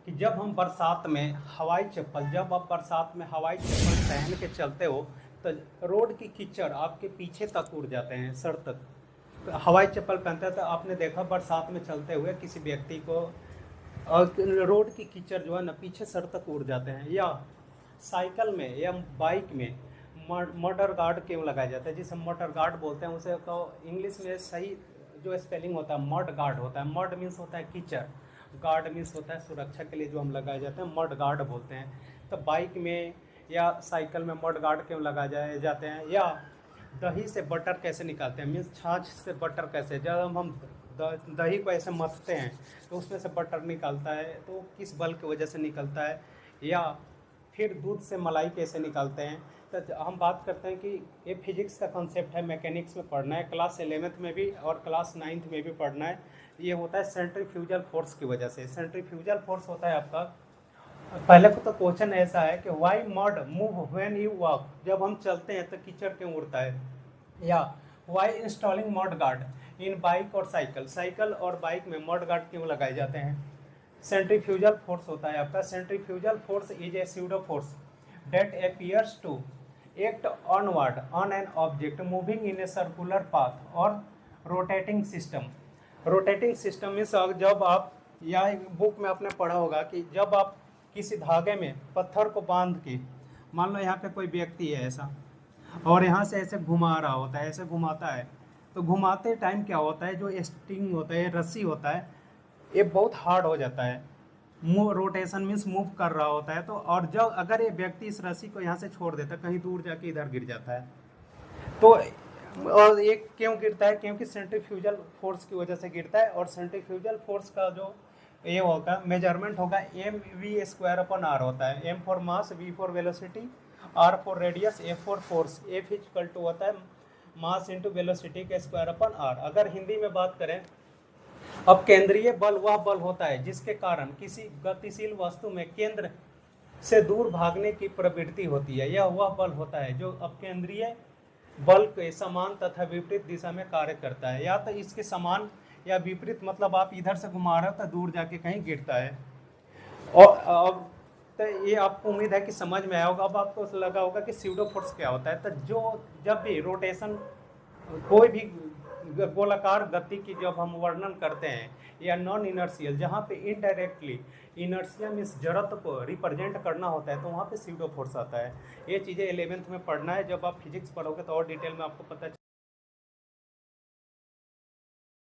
कि जब हम बरसात में जब आप बरसात में हवाई चप्पल पहन के चलते हो तो रोड की कीचड़ आपके पीछे तक उड़ जाते हैं, सर तक। तो हवाई चप्पल पहनते हैं तो आपने देखा बरसात में चलते हुए किसी व्यक्ति को रोड की कीचड़ जो है ना पीछे सर तक उड़ जाते हैं। या साइकिल में या बाइक में मडर गार्ड क्यों लगाया जाता है, जिसे मडर गार्ड बोलते हैं, उसे तो इंग्लिश में सही जो स्पेलिंग होता है मड गार्ड होता है। मड मीन्स होता है कीचड़, गार्ड मीन्स होता है सुरक्षा के लिए जो हम लगाए जाते हैं, मड गार्ड बोलते हैं। तो बाइक में या साइकिल में मड गार्ड क्यों लगाए जाते हैं। या दही से बटर कैसे निकालते हैं, मीन्स छाछ से बटर कैसे, जब हम दही को ऐसे मथते हैं तो उसमें से बटर निकलता है, तो किस बल की वजह से निकलता है। या फिर दूध से मलाई कैसे निकालते हैं। तो हम बात करते हैं कि ये फिजिक्स का कॉन्सेप्ट है, मैकेनिक्स में पढ़ना है, क्लास 11th में भी और क्लास 9th में भी पढ़ना है। ये होता है सेंट्रीफ्यूजल फोर्स की वजह से। सेंट्रीफ्यूजल फोर्स होता है आपका, पहले को तो क्वेश्चन ऐसा है कि why mud move when you walk, जब हम चलते हैं तो कीचड़ क्यों उड़ता है। या why installing mud guard in bike और साइकिल और बाइक में मड गार्ड क्यों लगाए जाते हैं। सेंट्रीफ्यूजल फोर्स होता है आपका, centrifugal force is a pseudo force that appears to act onward on an object moving in a circular path और रोटेटिंग सिस्टम। रोटेटिंग सिस्टम में जब आप, या बुक में आपने पढ़ा होगा कि जब आप किसी धागे में पत्थर को बांध के, मान लो यहाँ पे कोई व्यक्ति है ऐसा और यहाँ से ऐसे घुमा रहा होता है, ऐसे घुमाता है, तो घुमाते टाइम क्या होता है, जो स्ट्रिंग होता है, रस्सी होता है, ये बहुत हार्ड हो जाता है। मूव, रोटेशन मीन्स मूव कर रहा होता है। तो और जब अगर ये व्यक्ति इस रस्सी को यहाँ से छोड़ देता है, कहीं दूर जाके इधर गिर जाता है। तो और ये क्यों गिरता है, क्योंकि सेंट्रीफ्यूजल फोर्स की वजह से गिरता है। और सेंट्रीफ्यूजल फोर्स का जो ये होगा मेजरमेंट होगा M V square upon R होता है। M for mass, V for velocity, R for radius, F for force. F equal to होता है मास इंटू वेलोसिटी के स्क्वायर अपन आर। अगर हिंदी में बात करें, अब केंद्रीय बल वह बल होता है जिसके कारण किसी गतिशील वस्तु में केंद्र से दूर भागने की प्रवृत्ति होती है। यह वह बल होता है जो अपकेंद्रीय बल के समान तथा विपरीत दिशा में कार्य करता है। या तो इसके समान या विपरीत, मतलब आप इधर से घुमा रहे हो तो दूर जाके कहीं गिरता है। और अब तो ये आपको उम्मीद है कि समझ में आया होगा। अब आपको लगा होगा कि स्यूडो फोर्स क्या होता है। तो जो जब भी रोटेशन, कोई भी गोलाकार गति की जब हम वर्णन करते हैं, या नॉन इनर्शियल, जहाँ पे इनडायरेक्टली इनर्शिया मीन्स जड़त्व को रिप्रेजेंट करना होता है, तो वहाँ पे स्यूडो फोर्स आता है। ये चीज़ें 11th में पढ़ना है, जब आप फिजिक्स पढ़ोगे तो और डिटेल में आपको पता